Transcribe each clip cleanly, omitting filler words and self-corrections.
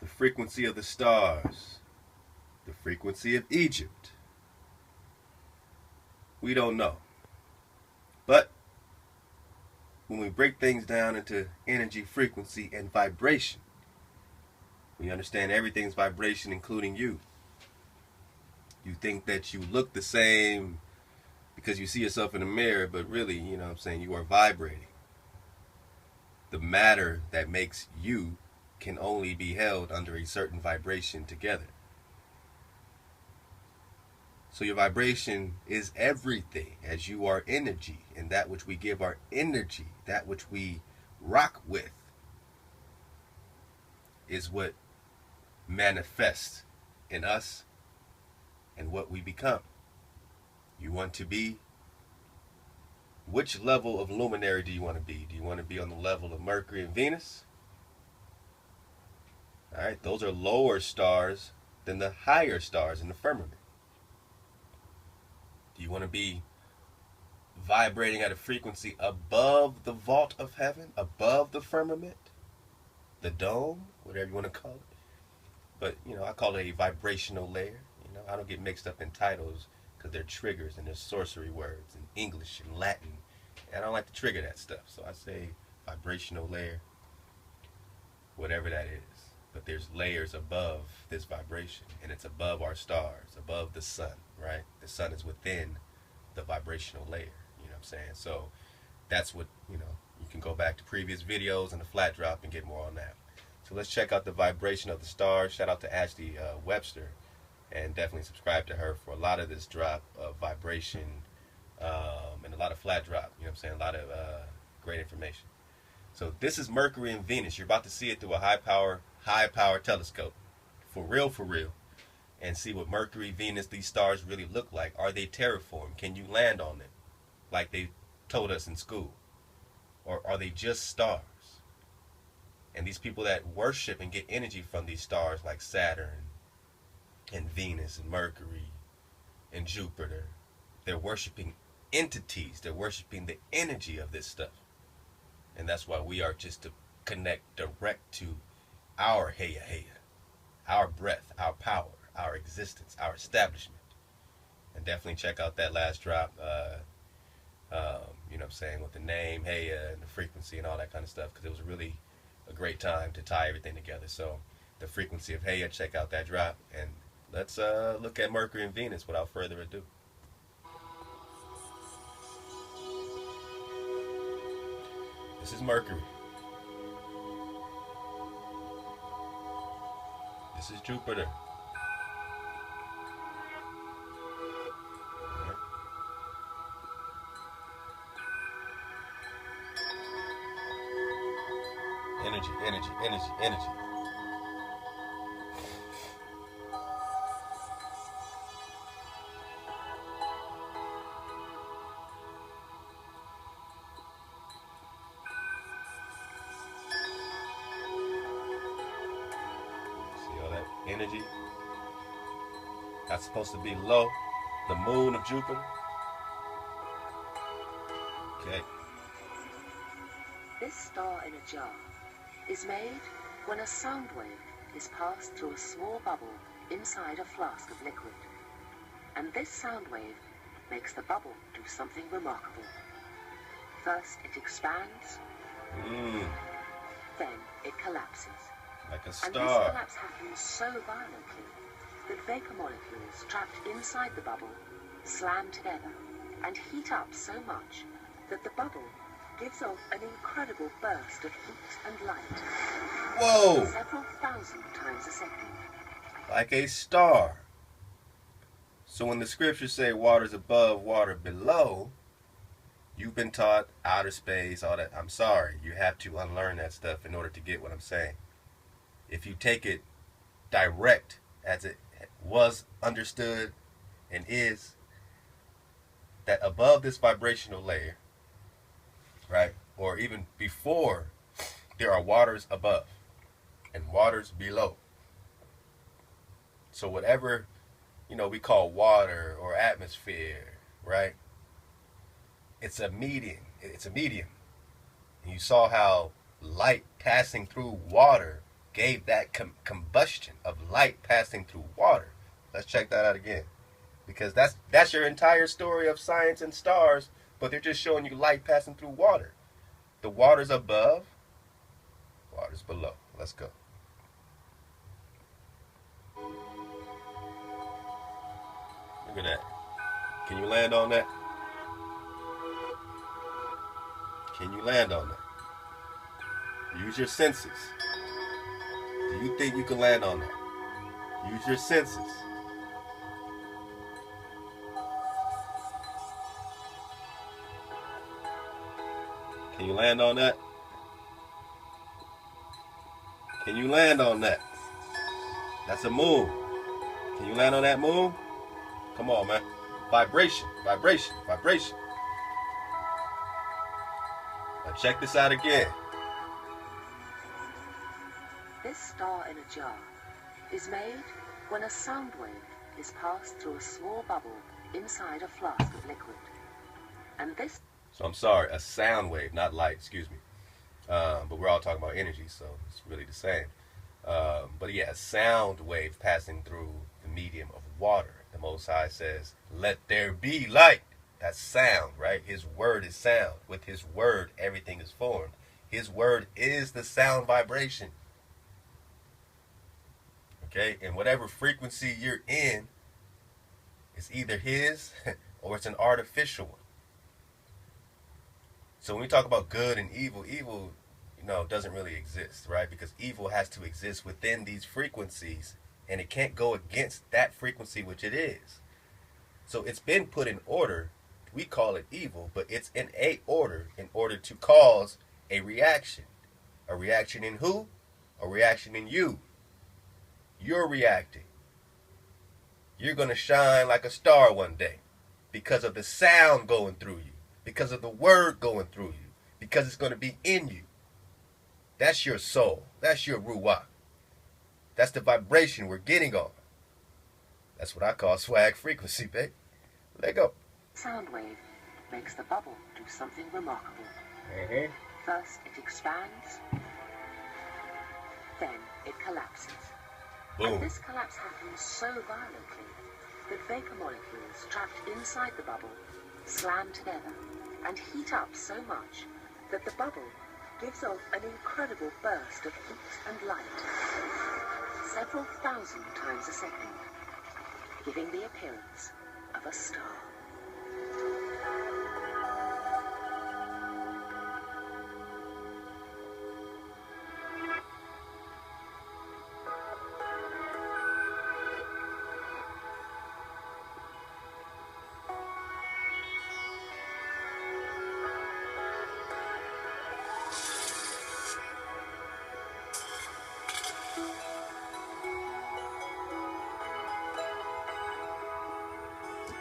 the frequency of the stars, the frequency of Egypt. We don't know. But when we break things down into energy, frequency, and vibration, we understand everything's vibration, including you. You think that you look the same because you see yourself in the mirror, but really, you know what I'm saying, you are vibrating. The matter that makes you can only be held under a certain vibration together. So your vibration is everything, as you are energy, and that which we give our energy, that which we rock with, is what manifests in us and what we become. You want to be, which level of luminary do you want to be? Do you want to be on the level of Mercury and Venus? All right, those are lower stars than the higher stars in the firmament. Do you want to be vibrating at a frequency above the vault of heaven, above the firmament, the dome, whatever you want to call it? But, you know, I call it a vibrational layer. You know, I don't get mixed up in titles because they're triggers and they're sorcery words in English and Latin. And I don't like to trigger that stuff. So I say vibrational layer, whatever that is. But there's layers above this vibration, and it's above our stars, above the sun, right? The sun is within the vibrational layer, you know what I'm saying? So that's what, you know, you can go back to previous videos and the flat drop and get more on that. So let's check out the vibration of the stars. Shout out to Ashley Webster, and definitely subscribe to her for a lot of this drop of vibration and a lot of flat drop, you know what I'm saying? A lot of great information. So this is Mercury and Venus. You're about to see it through a high power telescope, for real, and see what Mercury, Venus, these stars really look like. Are they terraformed? Can you land on them like they told us in school? Or are they just stars? And these people that worship and get energy from these stars like Saturn and Venus and Mercury and Jupiter, they're worshiping entities. They're worshiping the energy of this stuff. And that's why we are just to connect direct to our Heya Heya, our breath, our power, our existence, our establishment. And definitely check out that last drop, you know what I'm saying, with the name, Heya, and the frequency and all that kind of stuff, because it was really a great time to tie everything together. So the frequency of Heya, check out that drop, and let's look at Mercury and Venus without further ado. This is Mercury. This is Jupiter. Right. Energy, energy, energy, energy. Energy. That's supposed to be low. The moon of Jupiter. Okay. This star in a jar is made when a sound wave is passed through a small bubble inside a flask of liquid. And this sound wave makes the bubble do something remarkable. First it expands, then it collapses. Like a And this star. collapse happens so violently that vapor molecules trapped inside the bubble slam together and heat up so much that the bubble gives off an incredible burst of heat and light. Whoa! Several thousand times a second. Like a star. So when the scriptures say water's above, water below, you've been taught outer space, all that. I'm sorry. You have to unlearn that stuff in order to get what I'm saying. If you take it direct as it was understood and is, that above this vibrational layer, right, or even before, there are waters above and waters below. So whatever, you know, we call water or atmosphere, right, it's a medium. It's a medium. And you saw how light passing through water gave that combustion of light passing through water. Let's check that out again. Because that's your entire story of science and stars, but they're just showing you light passing through water. The water's above, water's below. Let's go. Look at that. Can you land on that? Can you land on that? Use your senses. Do you think you can land on that? Use your senses. Can you land on that? Can you land on that? That's a moon. Can you land on that moon? Come on, man. Vibration, vibration, vibration. Now check this out again. This star in a jar is made when a sound wave is passed through a small bubble inside a flask of liquid. And this... So I'm sorry, a sound wave, not light, excuse me. But we're all talking about energy, so it's really the same. But yeah, a sound wave passing through the medium of water. The Most High says, let there be light. That's sound, right? His word is sound. With his word, everything is formed. His word is the sound vibration. Okay? And whatever frequency you're in, it's either his or it's an artificial one. So when we talk about good and evil, evil, doesn't really exist, right? Because evil has to exist within these frequencies, and it can't go against that frequency which it is. So it's been put in order. We call it evil, but it's in a order in order to cause a reaction. A reaction in who? A reaction in you. You're reacting. You're going to shine like a star one day because of the sound going through you, because of the word going through you, because it's going to be in you. That's your soul. That's your ruach. That's the vibration we're getting on. That's what I call swag frequency, babe. Let go. Sound wave makes the bubble do something remarkable. Mm-hmm. First it expands, then it collapses. Boom. And this collapse happens so violently that vapor molecules trapped inside the bubble slam together and heat up so much that the bubble gives off an incredible burst of heat and light, several thousand times a second, giving the appearance of a star.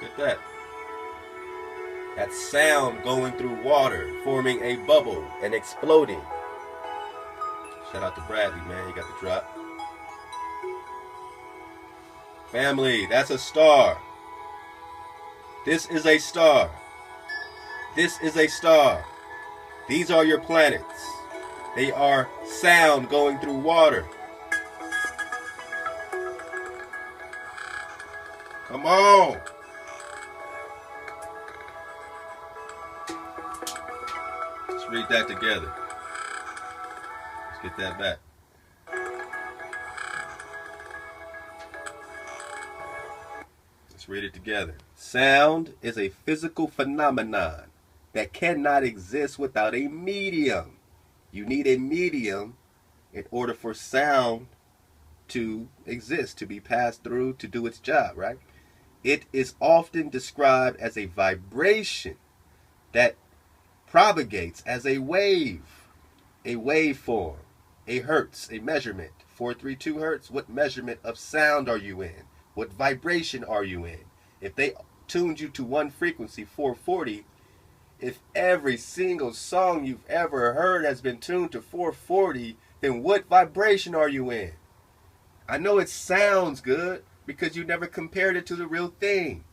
Look at that. That sound going through water, forming a bubble and exploding. Shout out to Bradley, man. He got the drop. Family, that's a star. This is a star. This is a star. These are your planets. They are sound going through water. Come on. Let's read that together. Let's get that back. Let's read it together. Sound is a physical phenomenon that cannot exist without a medium. You need a medium in order for sound to exist, to be passed through, to do its job, right? It is often described as a vibration that propagates as a wave, a waveform, a hertz, a measurement. 432 hertz, what measurement of sound are you in? What vibration are you in? If they tuned you to one frequency, 440, if every single song you've ever heard has been tuned to 440, then what vibration are you in? I know it sounds good because you never compared it to the real thing.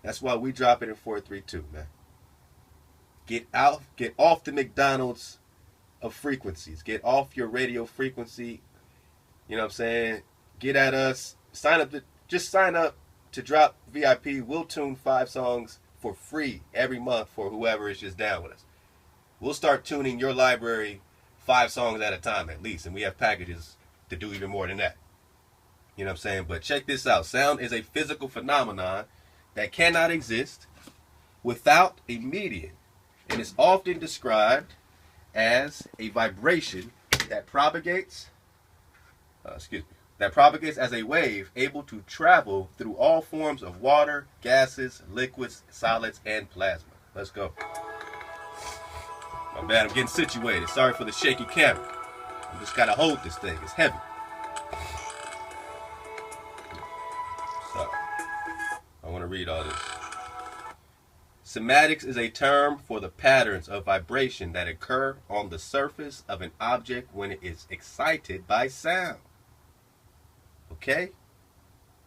That's why we drop it in 432, man. Get off the McDonald's of frequencies. Get off your radio frequency You know what I'm saying? Get at us. Just sign up to drop VIP. We'll tune 5 songs for free every month for whoever is just down with us. We'll start tuning your library 5 songs at a time at least, and we have packages to do even more than that. You know what I'm saying? But check this out. Sound is a physical phenomenon that cannot exist without a medium, and is often described as a vibration that propagates as a wave able to travel through all forms of water, gases, liquids, solids, and plasma. Let's go. My bad, I'm getting situated. Sorry for the shaky camera. I just gotta hold this thing. It's heavy. So, I want to read all this. Cymatics is a term for the patterns of vibration that occur on the surface of an object when it is excited by sound. Okay?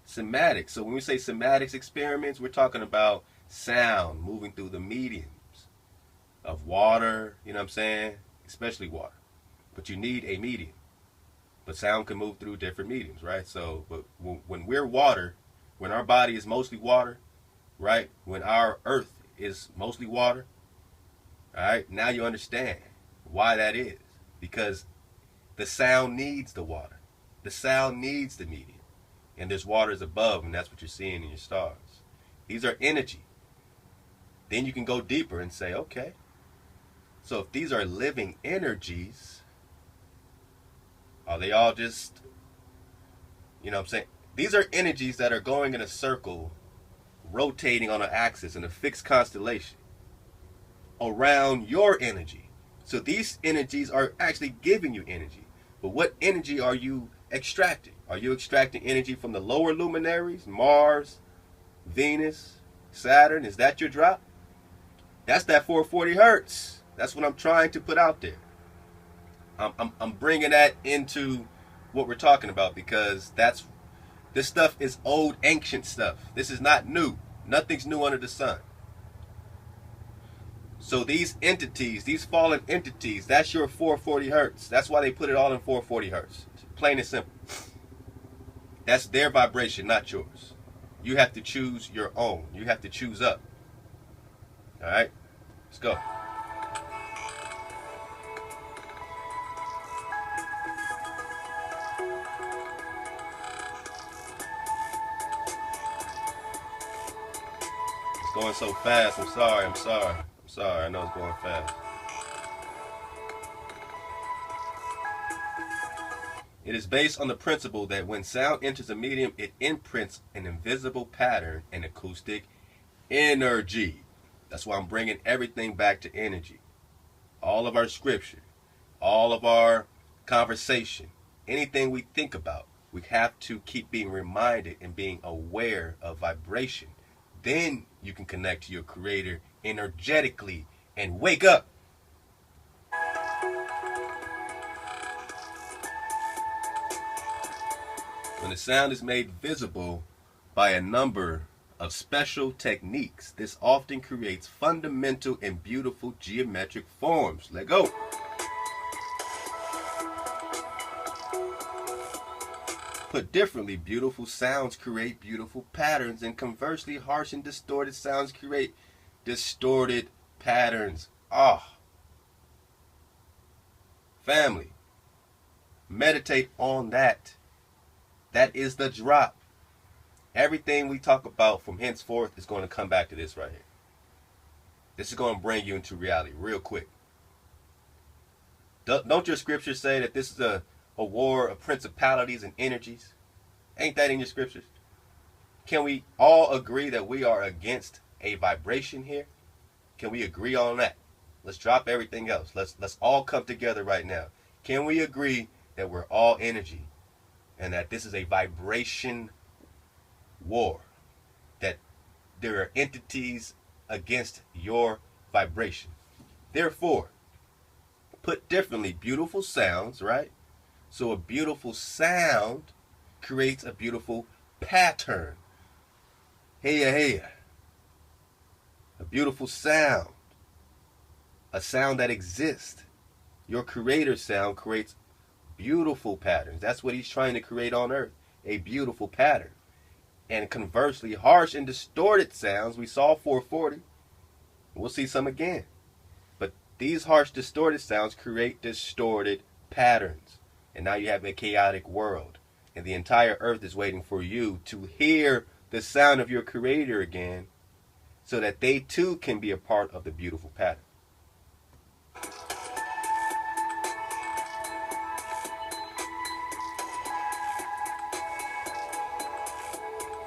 Cymatics. So when we say cymatics experiments, we're talking about sound moving through the mediums of water, you know what I'm saying? Especially water. But you need a medium. But sound can move through different mediums, right? So, but when we're water, when our body is mostly water, right? When our earth is mostly water, all right? Now you understand why that is. Because the sound needs the water. The sound needs the medium. And there's waters above, and that's what you're seeing in your stars. These are energy. Then you can go deeper and say, okay, so if these are living energies, are they all just, you know what I'm saying? These are energies that are going in a circle, rotating on an axis in a fixed constellation around your energy. So these energies are actually giving you energy. But what energy are you extracting? Are you extracting energy from the lower luminaries, Mars, Venus, Saturn? Is that your drop? That's that 440 hertz. That's what I'm trying to put out there. I'm bringing that into what we're talking about, because this stuff is old, ancient stuff. This is not new. Nothing's new under the sun. So these entities, these fallen entities, that's your 440 hertz. That's why they put it all in 440 hertz. Plain and simple. That's their vibration, not yours. You have to choose your own. You have to choose up. All right? Let's go. It's going so fast. I'm sorry. I know it's going fast. It is based on the principle that when sound enters a medium, it imprints an invisible pattern in acoustic energy. That's why I'm bringing everything back to energy. All of our scripture, all of our conversation, anything we think about, we have to keep being reminded and being aware of vibration. Then you can connect to your creator energetically and wake up. When the sound is made visible by a number of special techniques, this often creates fundamental and beautiful geometric forms. Let go. Put differently, beautiful sounds create beautiful patterns, and conversely, harsh and distorted sounds create distorted patterns. Family, meditate on that. That is the drop. Everything we talk about from henceforth is going to come back to this right here. This is going to bring you into reality real quick. Don't your scriptures say that this is a war of principalities and energies? Ain't that in your scriptures? Can we all agree that we are against a vibration here? Can we agree on that? Let's drop everything else. Let's all come together right now. Can we agree that we're all energy and that this is a vibration war? That there are entities against your vibration. Therefore, put differently, beautiful sounds, right? So a beautiful sound creates a beautiful pattern. Hey. A beautiful sound. A sound that exists. Your creator sound creates beautiful patterns. That's what he's trying to create on earth, a beautiful pattern. And conversely, harsh and distorted sounds, we saw 440. We'll see some again. But these harsh, distorted sounds create distorted patterns. And now you have a chaotic world. And the entire earth is waiting for you to hear the sound of your creator again, so that they too can be a part of the beautiful pattern.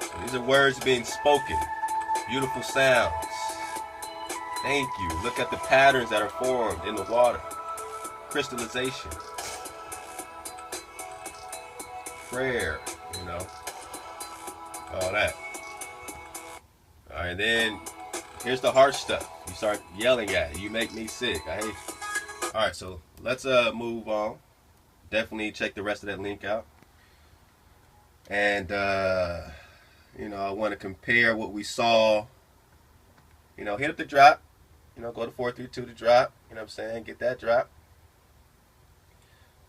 So these are words being spoken. Beautiful sounds. Thank you. Look at the patterns that are formed in the water. Crystallization. Prayer, you know. All that. All right, then here's the hard stuff. You start yelling at it. You make me sick. I hate you. All right, so let's move on. Definitely check the rest of that link out. And, you know, I want to compare what we saw. You know, hit up the drop. You know, go to 432 to drop. You know what I'm saying? Get that drop.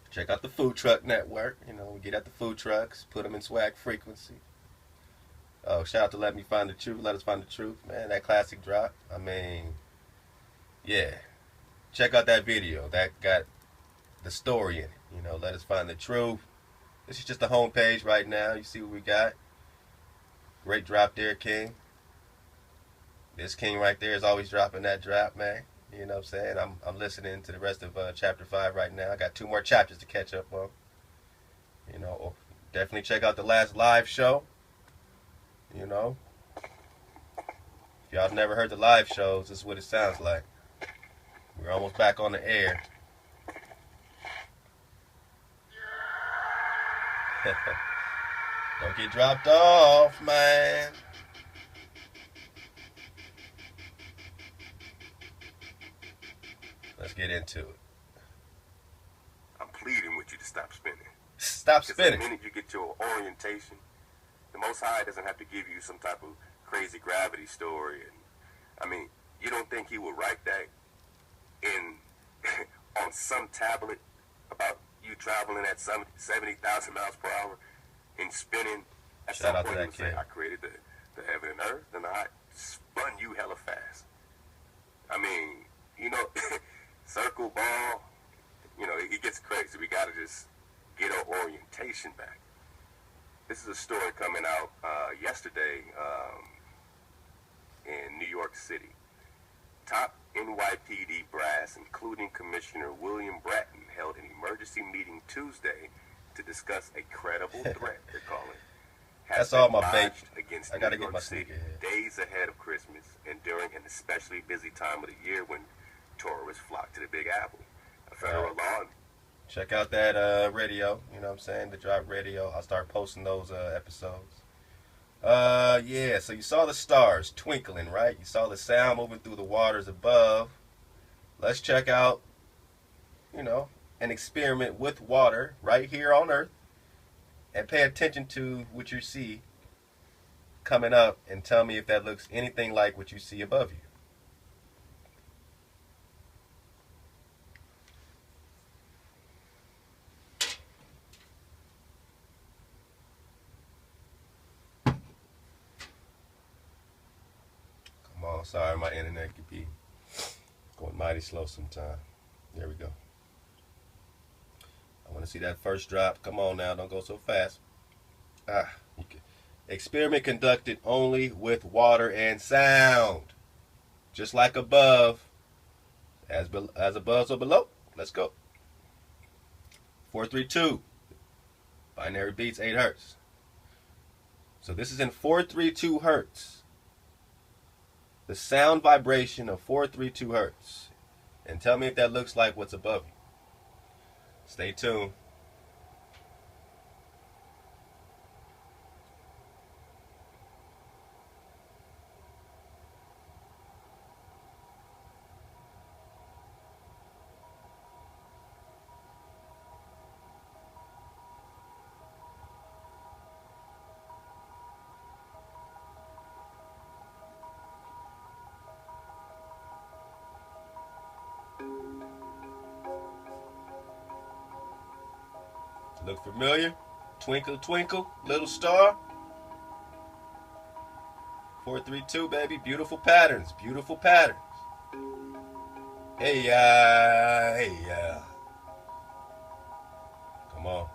Check out the food truck network. You know, we get at the food trucks, put them in swag frequency. Oh, shout out to Let Me Find the Truth. Let Us Find the Truth. Man, that classic drop. I mean, yeah. Check out that video. That got the story in it. You know, Let Us Find the Truth. This is just the homepage right now. You see what we got. Great drop there, King. This King right there is always dropping that drop, man. You know what I'm saying? I'm listening to the rest of chapter 5 right now. I got 2 more chapters to catch up on. You know, definitely check out the last live show. You know, if y'all never heard the live shows, this is what it sounds like. We're almost back on the air. Don't get dropped off, man. Let's get into it. I'm pleading with you to stop spinning. Stop spinning. The minute you get your orientation, the Most High doesn't have to give you some type of crazy gravity story. And I mean, you don't think he would write that in on some tablet about you traveling at 70,000 miles per hour and spinning? At Shout some out to point, that he would say, kid. I created the heaven and earth, and I spun you hella fast. I mean, you know, circle ball, you know, it gets crazy. We got to just get our orientation back. This is a story coming out yesterday in New York City. Top NYPD brass, including Commissioner William Bratton, held an emergency meeting Tuesday to discuss a credible threat, they're calling. That's all my bait. Against I got to New get York my City sneaker here. days ahead of Christmas and during an especially busy time of the year when tourists flock to the Big Apple. A federal law. Check out that radio, you know what I'm saying? The drop radio. I'll start posting those episodes. Yeah, so you saw the stars twinkling, right? You saw the sound moving through the waters above. Let's check out, you know, an experiment with water right here on Earth. And pay attention to what you see coming up and tell me if that looks anything like what you see above you. Come on, sorry, my internet could be going mighty slow sometime. There we go. I want to see that first drop. Come on now, don't go so fast. Experiment conducted only with water and sound. Just like above, as above, so below. Let's go. 432. Binary beats 8 hertz. So this is in 432 hertz. The sound vibration of 432 hertz. And tell me if that looks like what's above you. Stay tuned. Look familiar? Twinkle, twinkle, little star. 432, baby. Beautiful patterns. Beautiful patterns. Hey, hey, come on.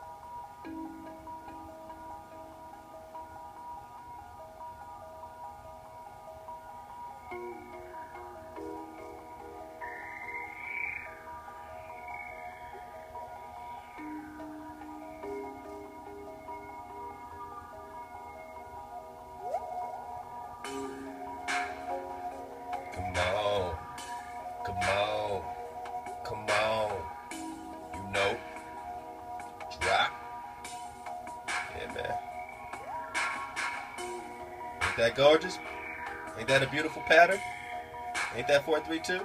Come on. Come on. Come on. You know. Drop. Yeah, man. Ain't that gorgeous? Ain't that a beautiful pattern? Ain't that 432?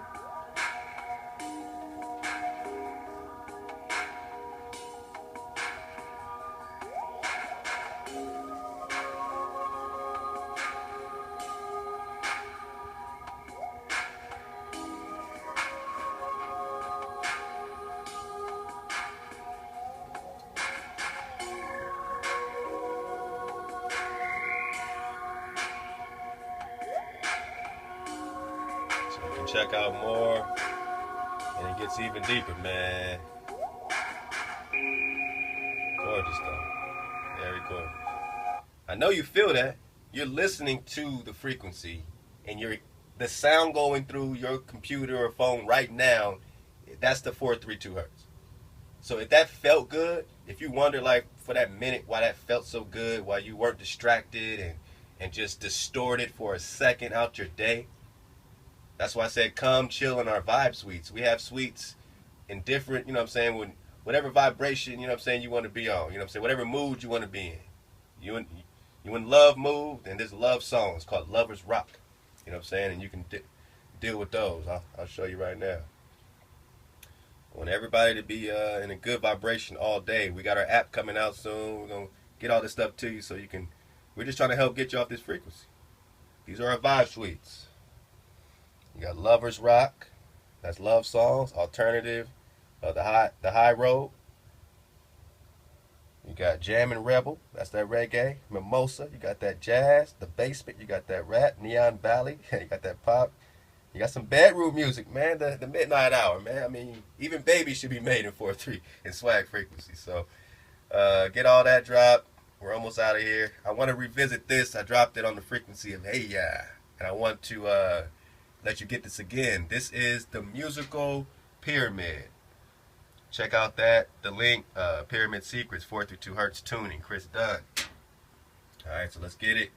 Check out more, and it gets even deeper, man. Gorgeous though, very gorgeous. I know you feel that. You're listening to the frequency, and the sound going through your computer or phone right now. That's the 432 hertz. So if that felt good, if you wonder like for that minute why that felt so good, why you weren't distracted and just distorted for a second out your day. That's why I said come chill in our vibe suites. We have suites in different, you know what I'm saying, when whatever vibration, you know what I'm saying, you want to be on. You know what I'm saying, whatever mood you want to be in. You in love mood, and there's love songs called Lovers Rock. You know what I'm saying, and you can deal with those. I'll show you right now. I want everybody to be in a good vibration all day. We got our app coming out soon. We're going to get all this stuff to you so you can, we're just trying to help get you off this frequency. These are our vibe suites. You got Lovers Rock, that's love songs. Alternative, the high road. You got Jammin' Rebel, that's that reggae. Mimosa, you got that jazz. The Basement, you got that rap. Neon Valley, you got that pop. You got some bedroom music, man. The midnight hour, man. I mean, even babies should be made in 4/3 in swag frequency. So get all that dropped. We're almost out of here. I want to revisit this. I dropped it on the frequency of hey yeah, and I want to let you get this again. This is the musical pyramid. Check out the link, Pyramid Secrets, 432 hertz tuning, Chris Dunn. All right, so let's get it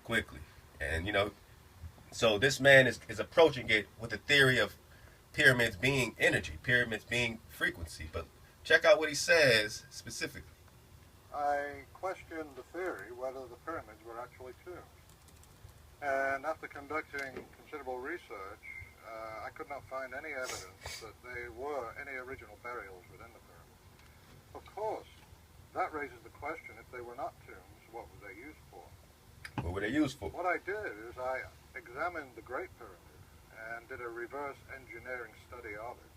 quickly. And you know, so this man is approaching it with the theory of pyramids being energy, pyramids being frequency. But check out what he says specifically. I questioned the theory whether the pyramids were actually tombs. And after conducting considerable research, I could not find any evidence that they were any original burials within the pyramids. Of course, that raises the question, if they were not tombs, what were they used for? What were they used for? What I did is I examined the Great Pyramid and did a reverse engineering study of it.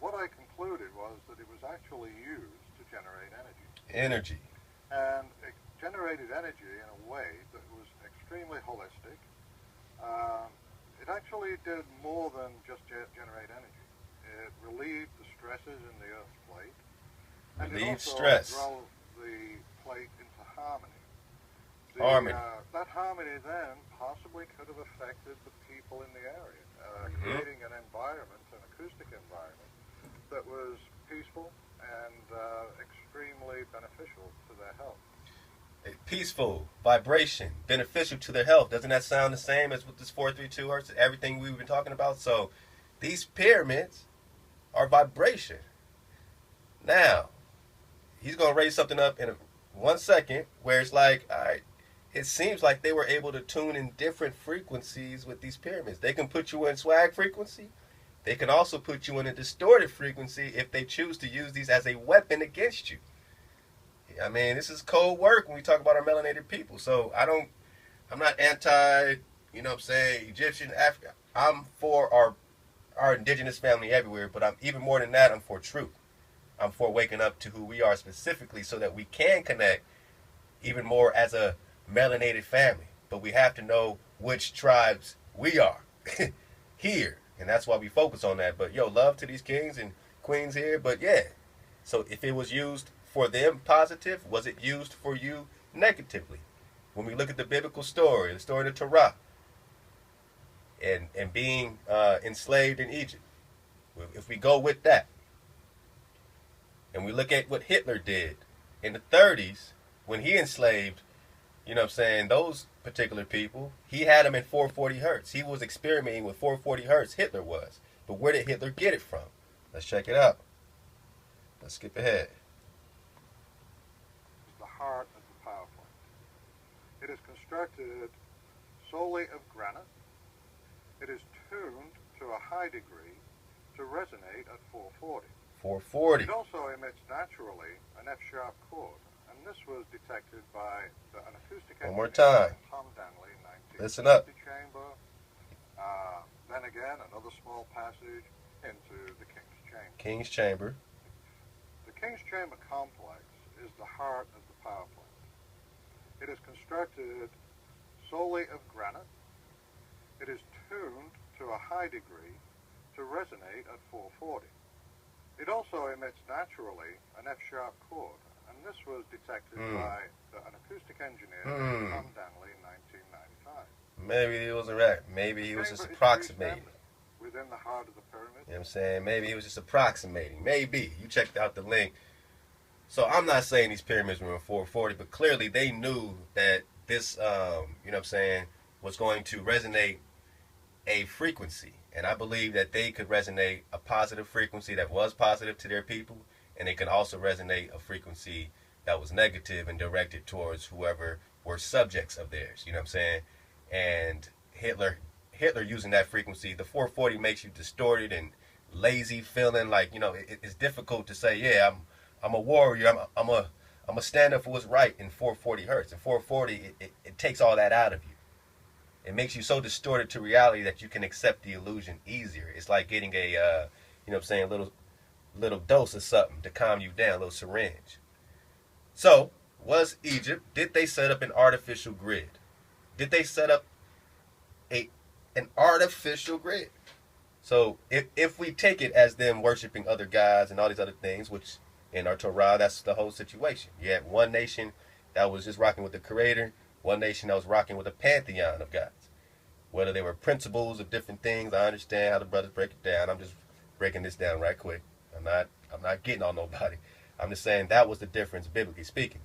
What I concluded was that it was actually used to generate energy. Energy. And it generated energy in a way that was extremely holistic. It actually did more than just generate energy. It relieved the stresses in the Earth's plate. And it also drove the plate into harmony. That harmony then possibly could have affected the people in the area, creating an environment, an acoustic environment, that was peaceful and extremely beneficial to their health. Peaceful, vibration, beneficial to their health. Doesn't that sound the same as with this 432 hertz, everything we've been talking about? So these pyramids are vibration. Now, he's going to raise something up in 1 second where it's like, all right, it seems like they were able to tune in different frequencies with these pyramids. They can put you in swag frequency. They can also put you in a distorted frequency if they choose to use these as a weapon against you. I mean, this is cold work when we talk about our melanated people. So I'm not anti, you know what I'm saying, Egyptian, Africa. I'm for our indigenous family everywhere, but I'm even more than that, I'm for truth. I'm for waking up to who we are specifically so that we can connect even more as a melanated family. But we have to know which tribes we are here. And that's why we focus on that. But yo, love to these kings and queens here. But yeah, so if it was used for them positive, was it used for you negatively? When we look at the biblical story, the story of the Torah, and being enslaved in Egypt, if we go with that, and we look at what Hitler did in the 30s when he enslaved, you know what I'm saying, those particular people, he had them in 440 hertz. He was experimenting with 440 hertz, Hitler was. But where did Hitler get it from? Let's check it out. Let's skip ahead. The heart of the power plant. It is constructed solely of granite. It is tuned to a high degree to resonate at 440. 440. It also emits naturally an F-sharp chord, and this was detected by an acoustic One more engineer, time. Tom Danley, in 1960 Listen up. chamber. Then again, another small passage into the King's Chamber. King's Chamber. The King's Chamber complex is the heart of the power plant. It is constructed solely of granite. It is tuned to a high degree to resonate at 440. It also emits naturally an F-sharp chord, and this was detected by an acoustic engineer, Tom Danley, in 1995. Maybe he wasn't right. Maybe he was just approximating. Within the heart of the pyramid. You know what I'm saying? Maybe he was just approximating. Maybe. You checked out the link. So I'm not saying these pyramids were in 440, but clearly they knew that this, you know what I'm saying, was going to resonate a frequency. And I believe that they could resonate a positive frequency that was positive to their people, and they could also resonate a frequency that was negative and directed towards whoever were subjects of theirs. You know what I'm saying? And Hitler using that frequency, the 440 makes you distorted and lazy, feeling like, you know, it's difficult to say, yeah, I'm a warrior, I'm a stand up for what's right in 440 hertz. In 440, it takes all that out of you. It makes you so distorted to reality that you can accept the illusion easier. It's like getting a, you know what I'm saying, little dose of something to calm you down, a little syringe. So, was Egypt, did they set up an artificial grid? Did they set up an artificial grid? So, if we take it as them worshiping other gods and all these other things, which in our Torah, that's the whole situation. You had one nation that was just rocking with the Creator, one nation that was rocking with a pantheon of gods. Whether they were principles of different things, I understand how the brothers break it down. I'm just breaking this down right quick. I'm not getting on nobody. I'm just saying that was the difference, biblically speaking.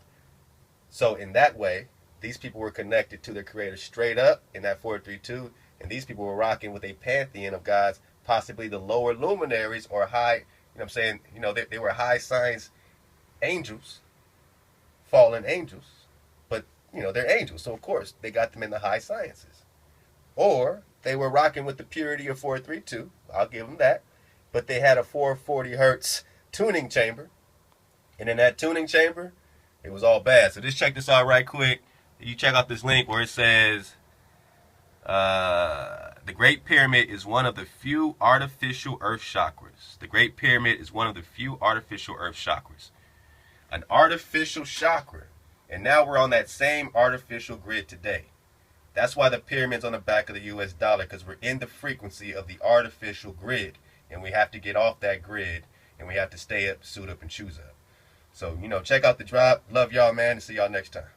So in that way, these people were connected to their Creator straight up in that 432, and these people were rocking with a pantheon of gods, possibly the lower luminaries or high, you know what I'm saying, you know, they were high science angels, fallen angels, but, you know, they're angels, so of course they got them in the high sciences. Or they were rocking with the purity of 432, I'll give them that, but they had a 440 hertz tuning chamber, and in that tuning chamber, it was all bad. So just check this out right quick. You check out this link where it says, the Great Pyramid is one of the few artificial earth chakras. The Great Pyramid is one of the few artificial earth chakras. An artificial chakra. And now we're on that same artificial grid today. That's why the pyramid's on the back of the US dollar, because we're in the frequency of the artificial grid. And we have to get off that grid, and we have to stay up, suit up, and choose up. So, you know, check out the drop. Love y'all, man, and see y'all next time.